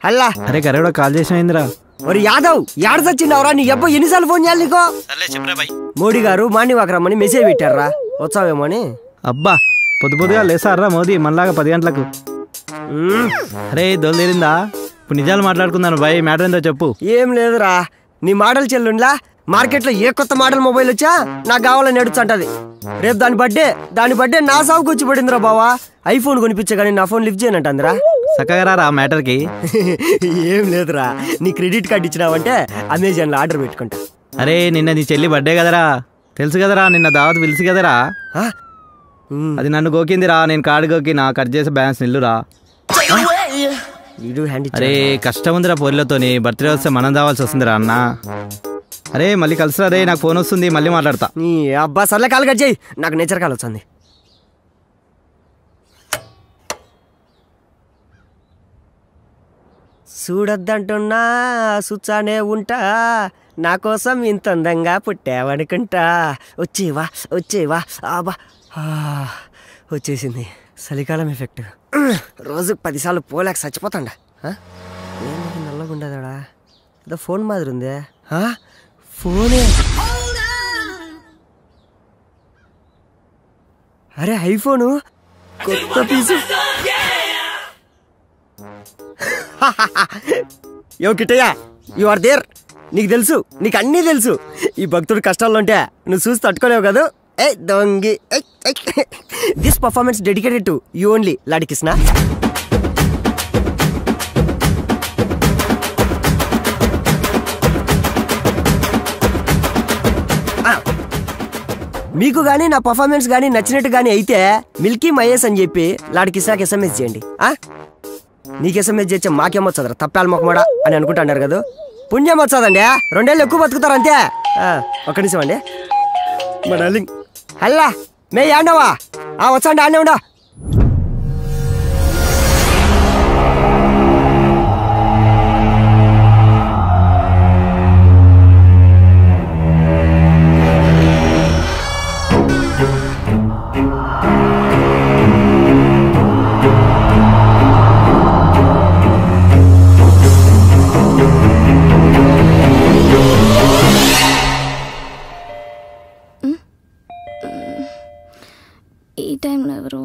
హల్లా అరే correct call చేసినా ఒరి యాదవ్ యాడ సచ్చినవరా నీ అబ్బా ఎన్నిసార్లు ఫోన్ చేయాలి నీకో మోడీ గారు మార్నింగ్ వాక్ రమ్మని మెసేజ్ పెట్టారా వచ్చావేమో అని అబ్బా పొద్దుగా లేసారా మోదీ మనలాగా 10 గంటలకు అరే దొల్లేరిందా ఇప్పుడు నిజాలు మాట్లాడుకున్నాను బాయ్ మ్యాటర్ ఏందో చెప్పు ఏం లేదురా నీ మోడల్ చెల్లుండ్లా మార్కెట్లో ఏ కొత్త మోడల్ మొబైల్ వచ్చా నాకు కావాలని ఎడుచంటది రేపు దాని బర్త్డే నా సాగుకు వచ్చి పడిందిరా బావా ఐఫోన్ కొనిపించే కానీ నా ఫోన్ లిఫ్ట్ చేయనంటుందిరా చక్కగా రా మ్యాటర్కి ఏం లేదురా నీ క్రెడిట్ కార్డు ఇచ్చినావంటే అమెజాన్లో ఆర్డర్ పెట్టుకుంటా అరే నిన్న నీ చెల్లి బర్త్డే కదరా తెలుసు కదరా నిన్న దావత్ పిలిచి కదరా అది నన్ను గోకిందిరా నేను కార్డు గోకినా కట్ చేసే బ్యాలెన్స్ నిల్లురా అరే కష్టం ఉందిరా పొరిలతోని బర్త్డే వస్తే మనం దావాల్సి వస్తుందిరా అన్న అరే మళ్ళీ కలిసిరా రే నాకు ఫోన్ వస్తుంది మళ్ళీ మాట్లాడతా నీ అబ్బా సర్లే కాల్ కట్ చేయి నాకు నేచర్ కాల్ వచ్చింది చూడొద్దంటున్నా చూచానే ఉంటా నా కోసం ఇంత అందంగా పుట్టావనుకుంటా వచ్చేవా అబ్బా వచ్చేసింది చలికాలం ఎఫెక్ట్ రోజుకు 10 సార్లు పోలేక చచ్చిపోతాండా నల్లగా ఉండదాడా ఏదో ఫోన్ మాదిరి ఉందే ఫోనే అరే ఐఫోను కొత్త పీసు యో కిట్టయ్య యు ఆర్ దేర్ నీకు తెలుసు నీకు అన్నీ తెలుసు ఈ భక్తుడు కష్టాల్లో ఉంటే నువ్వు చూసి తట్టుకోలేవు కదా ఏ దొంగి this performance dedicated to you only లాడి కృష్ణ మీకు కానీ నా పర్ఫార్మెన్స్ కానీ నచ్చినట్టు కానీ అయితే మిల్కీ మహేష్ అని చెప్పి లాడి కృష్ణకి ఎస్ఎంఎస్ చేయండి నీకు ఎస్ఎంఎస్ చేస్తే మాకేమొచ్చదరా తప్పాల మొక్కమాడా అని అనుకుంటున్నారు కదా పుణ్యం వచ్చదండి 2 ఏళ్ళు ఎక్కువ బతుకుతారు అంతే ఒక్క నిమిషం అండి మా డార్లింగ్ హల్లా మే ఆడినావా వచ్చండి ఆడనే ఉండా ఈ టైంలో ఎవరు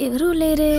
ఎవరు లేరే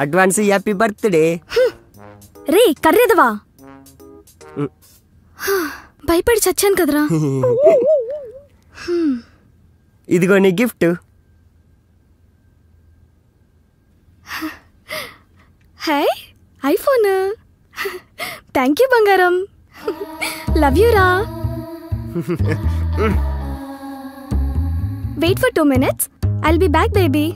అడ్వాన్స్ హ్యాపీ బర్త్డే రే కర్రేదవా భయపడి చచ్చాను కదరా ఇదిగో నీ gift hi iPhone thank you బంగారం లవ్ యూ రా wait for 2 minutes I'll be back baby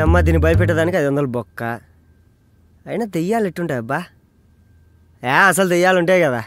అమ్మ దీన్ని భయపెట్టేదానికి 500 బొక్క. అయినా దెయ్యాలు ఎట్టుంటాయి అబ్బా? అసలు దెయ్యాలు ఉంటాయి కదా.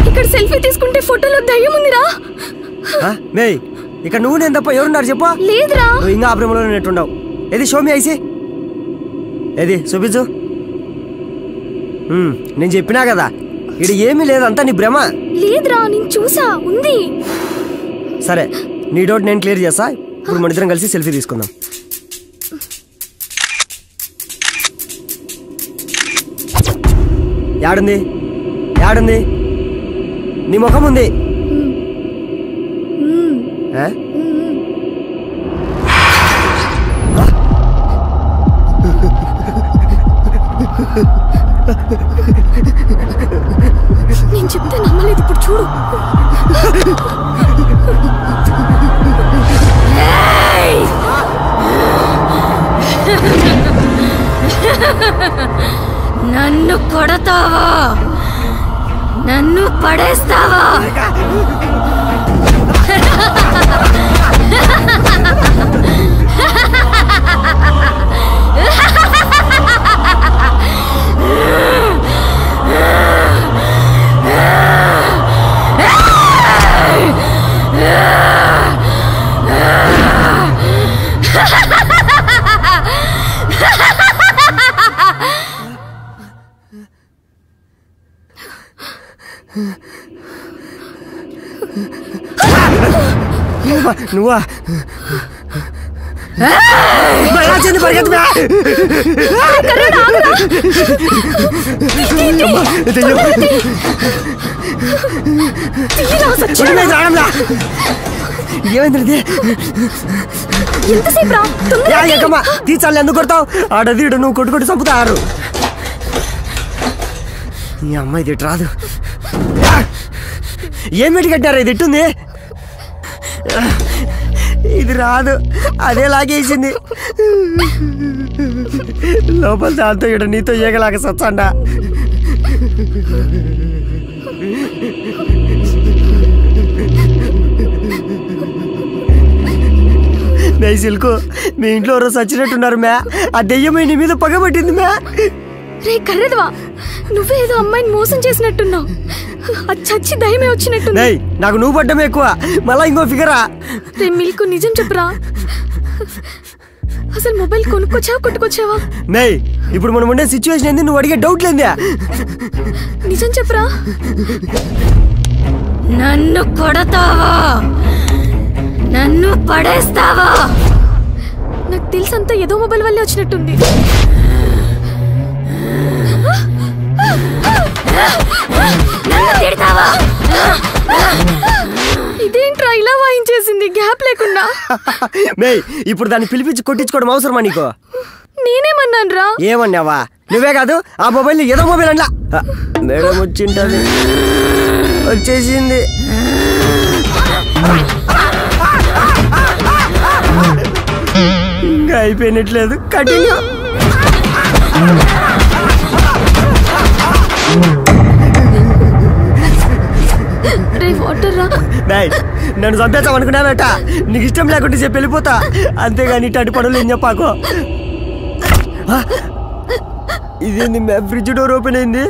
ఇక్కడ సెల్ఫీ తీసుకుంటే ఫోటోలో దయ్యం ఉందిరా. ఇక్కడ నువ్వు నేను తప్ప ఎవరున్నారు చెప్పు? లేదురా. ఇంకా ఆ ప్రేమలో నెట్టుండవు. ఏది షోమి ఐసి ఏది చూపించు. నేను చెప్పినా కదా ఇది ఏమీ లేదు, అంతా నీ భ్రమ. లేదురా నేను చూసా, ఉంది. సరే నీ డౌట్ నేను క్లియర్ చేస్తా. ఇప్పుడు మన ఇద్దరం కలిసి సెల్ఫీ తీసుకుందాం. యాడుంది యాడుంది? నీ ముఖం ఉంది. నేను చెప్తే నమ్మలేదు, ఇప్పుడు చూడు. నన్ను కొడతావా? నన్ను పడేస్తావా? నువ్వా? ఏమైంది? తీసాలి ఎందుకు కొడతావు? ఆడదీడు నువ్వు కొట్టుకొట్టి చంపుతారు. ఈ అమ్మాయి తిట్టు రాదు. ఏమిటి కట్టారు? ఇది ఇట్టుంది, ఇది రాదు. అదే లాగేసింది లోపల. దాంతో ఇక్కడ నీతో ఏగలాగా సచ్చండా. మే సిల్కు, మీ ఇంట్లో రోజు చచ్చినట్టున్నారు మ్యా. ఆ దెయ్యమై నీ మీద పగబట్టింది మ్యా. రే కర్రెదవా, నువ్వేదో అమ్మాయిని మోసం చేసినట్టున్నావు. అది చచ్చి దయ్యమే వచ్చినట్టుంది. నాకు నువ్వు పడ్డమే ఎక్కువ, మళ్ళా ఇంకో ఫిగరా. రే మిల్కు, నిజం చెప్పురా. అసలు మొబైల్ కొనుక్కొచ్చావా కొట్టుకొచ్చావా? ఇప్పుడు మనం ఉండే సిచ్యువేషన్ ఏంది? నువ్వు అడిగే డౌట్ లేదే. నిజం చెప్పురా. నన్ను కొడతావా? నన్ను పడేస్తావా? నాకు తెలుసంతా ఏదో మొబైల్ వల్లే వచ్చినట్టుంది. ఇదేంట్రా ఇలా వాయించేసింది గ్యాప్ లేకుండా? ఇప్పుడు దాన్ని పిలిపించి కొట్టించుకోవడం అవసరమా నీకు? నేనేమన్నాను రా? ఏమన్నావా? నువ్వే కాదు, ఆ మొబైల్ ఏదో మొబైల్ అన్నా. మేడం వచ్చింటది, వచ్చేసింది. ఇంకా అయిపోయినట్లేదు. కంటిన్యూ. నన్ను చంపేస్తాం అనుకున్నావేట? నీకు ఇష్టం లేకుంటే చెప్పి వెళ్ళిపోతా, అంతేగాని ఇట్లాంటి పనులు ఏం చెప్పాకో. ఇదేంది మ్యా? ఫ్రిడ్జ్ డోర్ ఓపెన్ అయింది.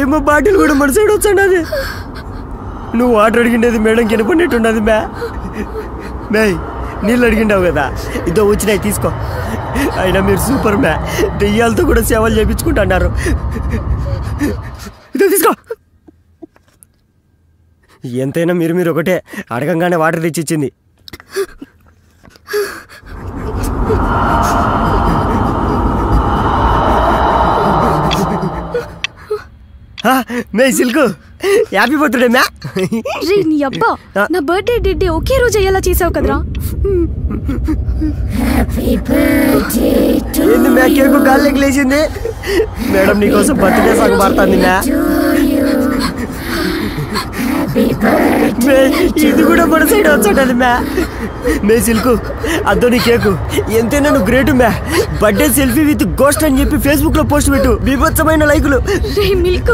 ఏమో బాటిల్ కూడా మన సైడ్ వచ్చండి. అది నువ్వు వాటర్ అడిగిండేది మేడం కినపడినట్టున్నది మ్యా. నీళ్ళు అడిగిండావు కదా, ఇదో వచ్చినాయి తీసుకో. అయినా మీరు సూపర్ మ్యా, దెయ్యాలతో కూడా సేవలు చేయించుకుంటున్నారు. ఇదో తీసుకో. ఎంతైనా మీరు ఒకటే, అడగంగానే వాటర్ తెచ్చిచ్చింది. మే సిల్కు, హ్యాపీ బర్త్డే మ్యా. రే నీ అబ్బా, నా బర్త్డే డేట్ ఒకే రోజు అయ్యేలా చేసావు కదరా. ఏంది మ్యా కేకు గాల్లోకి లేచింది? మేడం నీకోసం బర్త్డే సాంగ్ పాడుతుంది మ్యా. ఇది కూడా మన సైడ్ వచ్చాడు మ్యా. మే సిల్కు అద్దో నీ కేకు ఎంతైనా నువ్వు గ్రేట్ మ్యా. బర్త్డే సెల్ఫీ విత్ గోస్ట్ అని చెప్పి ఫేస్బుక్ లో పోస్ట్ పెట్టు, బీభత్సమైన లైకులు. రే మిల్క్,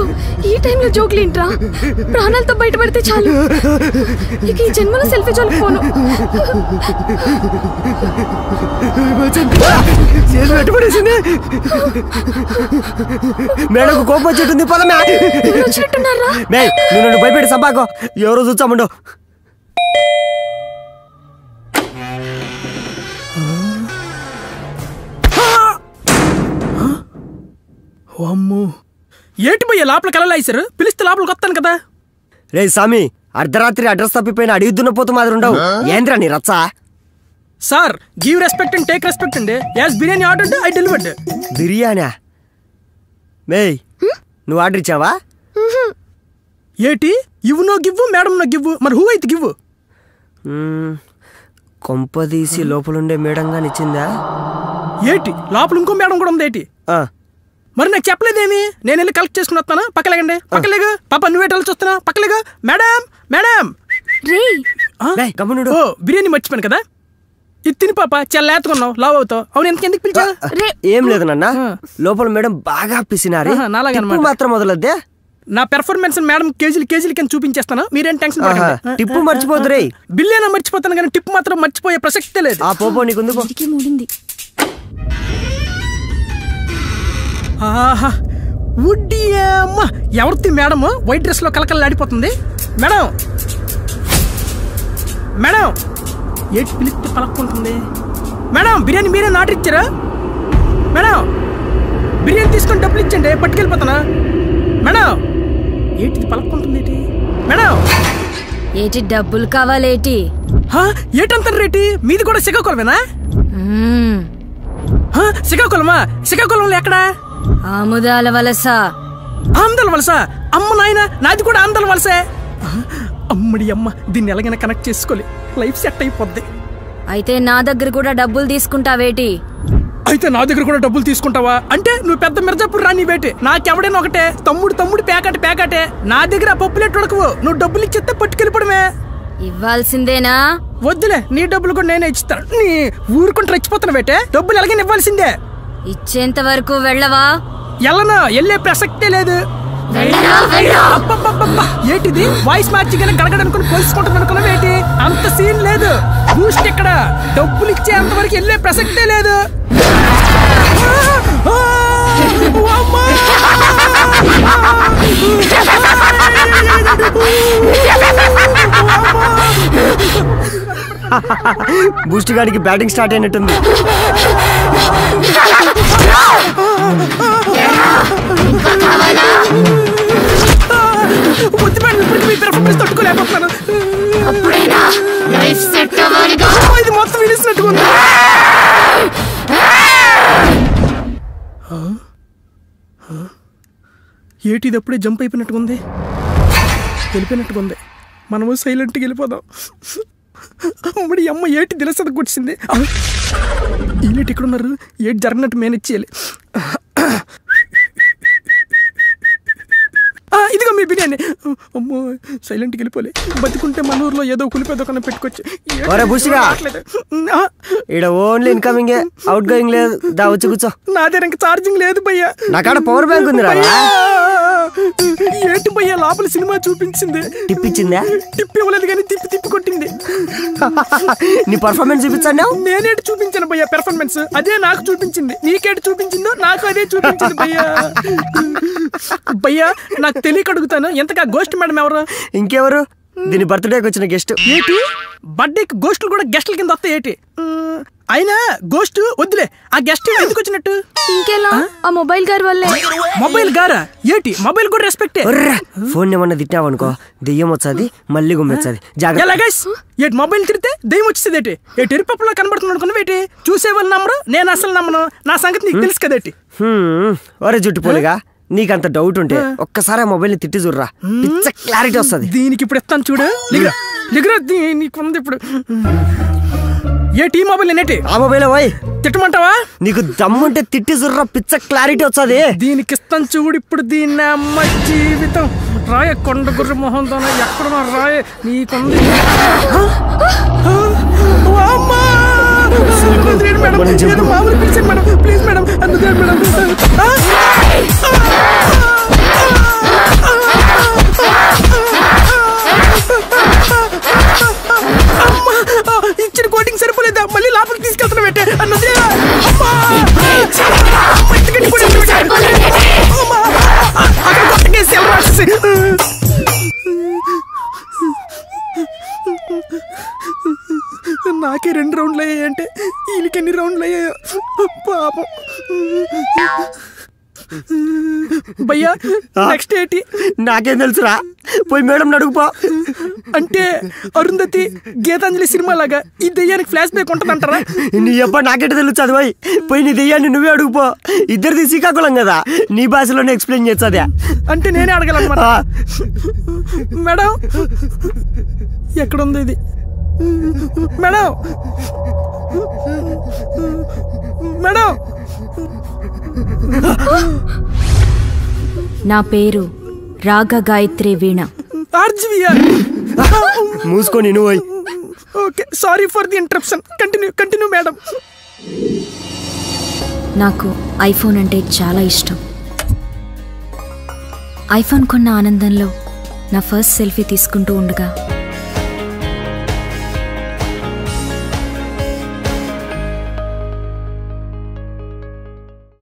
ఈ టైంలో జోకులు ఏంట్రా? ప్రాణాలతో బయటపడితే చాలు. ఇక ఈ జన్మలో సెల్ఫీ జోలికి పోను. పెట్టుబడేసింది మేడం, కోపం వచ్చేటుంది. పదమే వచ్చినట్టున్నారా? మే నువ్వు నన్ను భయపెట్టి సబాకో, ఎవరో చూచామండో. అమ్మో, ఏంటి భయ్య లోపలికి వెళ్ళలేసారు? పిలిస్తే లోపలికి వస్తాను కదా. రే సామి, అర్ధరాత్రి అడ్రస్ తప్పిపోయిన అడిగిద్దున్న పోతు మాదిరి ఉండవు. ఏంద్రా నీ రచ్చ? Sir, give respect and take respect అండి. As biryani order I delivered. బిర్యానా? మే నువ్వు ఆర్డర్ ఇచ్చావా? ఏటి ఇవ్వు no give, madam no give, మరి హూ అయితే గివ్వు? కొంపదీసి లోపలుండే మేడం గాని ఇచ్చిందా? ఏటి లోపల ఇంకో మేడం కూడా ఉంది ఏటి? మరి నాకు చెప్పలేదేమి? నేను వెళ్ళి కలెక్ట్ చేసుకుని వస్తాను. పక్కలేగండి, పక్కలేగా. పాప నువ్వేట చూస్తున్నా, పక్కలేగా. మేడం మేడం ఓ బిర్యానీ మర్చిపోయాను కదా. ఇది తిని పాప, చాలా లేతకున్నావు, లావ్ అవుతావు. అవును, ఎందుకు పిలిచా? ఏం లేదు నాన్న, లోపల మేడం బాగా పిసినారు. మాత్రం మొదలద్దే. నా పెర్ఫార్మెన్స్ మేడం కేజీలు కింద చూపించేస్తాను, మీరేం టెన్షన్ పడకండి. టిప్పు మర్చిపోదు రే. బిల్లేనా మర్చిపోతాను కానీ టిప్పు మాత్రం మర్చిపోయే ప్రసక్తే లేదు. ఆ పోపో నీకుంది. ఆహా, ఉడ్డియమ్మ, ఎవరిది మేడం వైట్ డ్రెస్ లో కలకల్లాడిపోతుంది? మేడం మేడం, ఏంటి పిలిస్తే పలక్కుంటుంది? మేడం బిర్యానీ మీరే ఆర్డర్ ఇచ్చారా? మేడం బిర్యానీ తీసుకొని డబ్బులు ఇచ్చండి, పట్టుకెళ్ళిపోతానా? మేడం ఏంటిది పలక్కుంటుంది ఏంటి? మేడం ఏటి డబ్బులు కావాలేటి? ఏటంటారు రేటి? మీది కూడా శ్రీకాకుళమేనా? శ్రీకాకుళమా? శ్రీకాకుళంలో ఎక్కడా? ఆముదాల వలస. ఆముదాల వలస? అమ్మ నాయన, నాది కూడా ఆముదాల వలసే. అమ్మడి అమ్మ, దీన్ని ఎలాగైనా కనెక్ట్ చేసుకోవాలి, లైఫ్ సెట్ అయిపోద్ది. అయితే నా దగ్గర కూడా డబ్బులు తీసుకుంటావేటి? అయితే నా దగ్గర కూడా డబ్బులు తీసుకుంటావా? అంటే నువ్వు పెద్ద మిర్జాపూర్ రాని బేటి, నాకెవడైనా ఒకటే. తమ్ముడు పేకాటే. నా దగ్గర పప్పులేట్ ఉడకవు, నువ్వు డబ్బులు ఇచ్చేస్తే పట్టుకెళ్ళిపోవడమే. ఇవ్వాల్సిందేనా? వద్దులే, నీ డబ్బులు కూడా నేనే ఇస్తాను. నీ ఊరుకుంటే రెచ్చిపోతున్నా బేటే, డబ్బులు ఎలాగైనా ఇవ్వాల్సిందే. ఇచ్చేంత వరకు వెళ్ళవా? ఎల్లనా, వెళ్ళే ప్రసక్తే లేదు. ఏంటిది వాయిస్ మార్చి గడగడనుకుని పోల్చుకుంటుంది అనుకున్నావు ఏంటి? అంత సీన్ లేదు. బూస్ట్ ఇక్కడ, డబ్బులు ఇచ్చే అంతవరకు వెళ్ళే ప్రసక్తే లేదు. బూస్ట్ గాడికి బ్యాటింగ్ స్టార్ట్ అయినట్టుంది. తట్టుకోలేకపోతున్నాను. ఇది మొత్తం విడిసినట్టుగా ఉంది. ఏటి ఇది అప్పుడే జంప్ అయిపోయినట్టుగా ఉంది, వెళ్ళిపోయినట్టుగా ఉంది. మనము సైలెంట్గా వెళ్ళిపోదాం. అమ్మడి అమ్మ, ఏటి దిలసదకు వచ్చింది. ఏటి ఇక్కడ ఉన్నారు? ఏటి జరిగినట్టు మేనేజ్ చేయాలి. ఇదిగో మీ బిర్యానీ. అమ్మో, సైలెంట్కి వెళ్ళిపోలే. బతుకుంటే మన ఊర్లో ఏదో కులిపేదో కన్నా పెట్టుకోవచ్చు. ఓన్లీ ఇన్కమింగ్, అవుట్ గోయింగ్ లేదు. దా వచ్చి కూర్చో. నా దగ్గర ఇంకా ఛార్జింగ్ లేదు భయ్యా. నా కాడ పవర్ బ్యాంక్ ఉంది. ఏంటి భయ్యా, లోపల సినిమా చూపించింది. టిప్ ఇచ్చిందా? టిప్ ఇవ్వలేదు కానీ తిప్పి కొట్టింది. నీ పర్ఫార్మెన్స్ చూపించాను. నేనేటి చూపించాను భయ్యా పెర్ఫార్మెన్స్? అదే నాకు చూపించింది. నీకేటి చూపించిందో నాకు అదే చూపించింది భయ్యా. భయ్యా నాకు తెలియక అడుగుతాను, ఎంతగా గోస్ట్ మేడం ఎవరు? ఇంకెవరు? దీని బర్త్డేకి వచ్చిన గెస్ట్. ఏంటి బర్త్డేకి గోస్టులు కూడా గెస్టుల కింద వస్తాయి ఏంటి? అయినా గోస్ట్ వద్దులే, ఆ గెస్ట్ ఎందుకు వచ్చినట్టు? ఇంకెలా, ఆ మొబైల్ గారి వల్లే. మొబైల్ గారా? ఏటి మొబైల్ కూడా రెస్పెక్ట్? ఫోన్ ఏమన్నా తిట్టావనుకో దెయ్యం వచ్చాది, మళ్ళీ గుమ్మెచ్చాది. ఏటి మొబైల్ తిరిగితే దెయ్యం వచ్చేది ఏంటి? ఏటి ఎరుపప్పులో కనబడుతుంది అనుకున్నావు ఏంటి? చూసేవాళ్ళు నమ్మరు, నేను అసలు నమ్మను. నా సంగతి నీకు తెలుసు కదేటి. ఒరే జుట్టు పోలిగా, నీకంత డౌట్ ఉంటే ఒక్కసారి ఆ మొబైల్ ని తిట్టి చూడరా, పిచ్చ క్లారిటీ వస్తుంది. దీనికి ఇప్పుడు ఇస్తాను చూడు. నీకుంది ఇప్పుడు. ఏ టీ మొబైల్ నేటి ఆ మొబైల్ పోయి తిట్టమంటావా? నీకు దమ్ముంటే తిట్టి చూడరా, పిచ్చ క్లారిటీ వస్తుంది. దీనికి ఇస్తాను చూడు ఇప్పుడు. దీన్ని అమ్మ జీవితం రాయ కొండ గుర్ర మొహంతో ఎక్కడ రాయ నీకుంది. మామూలు పిలిచాను మేడం, ప్లీజ్ మేడం, అందుకే మేడం. ఇచ్చిన కోటింగ్ సరిపోలేదా? మళ్ళీ లోపలికి తీసుకెళ్తున్నా పెట్టే అన్నది. నాకే 2 రౌండ్లు అయ్యాయంటే వీళ్ళకి ఎన్ని రౌండ్లు అయ్యాయో పాపం. భయ్యా నెక్స్ట్ ఏంటి? నాకేం తెలుసురా, పోయి మేడం అడుగుపో. అంటే అరుంధతి గీతాంజలి సినిమా లాగా ఈ దెయ్యానికి ఫ్లాష్ బ్యాక్ ఉంటదంటారా? నీ అబ్బా నాకెట తెలుస్తుంది. పోయి నీ దెయ్యాన్ని నువ్వే అడుగుపో. ఇద్దరిది శ్రీకాకుళం కదా, నీ భాషలోనే ఎక్స్ప్లెయిన్ చేస్తుంది. అంటే నేనే అడగాలన్నమాట. మేడం ఎక్కడుంది ఇది? మేడం మేడం నా పేరు రాగ గాయత్రి వీణ. మూసుకొని నువ్వు. Okay, sorry for the interruption. Continue madam. నాకు ఐఫోన్ అంటే చాలా ఇష్టం. ఐఫోన్ కొన్న ఆనందంలో నా ఫస్ట్ సెల్ఫీ తీసుకుంటూ ఉండగా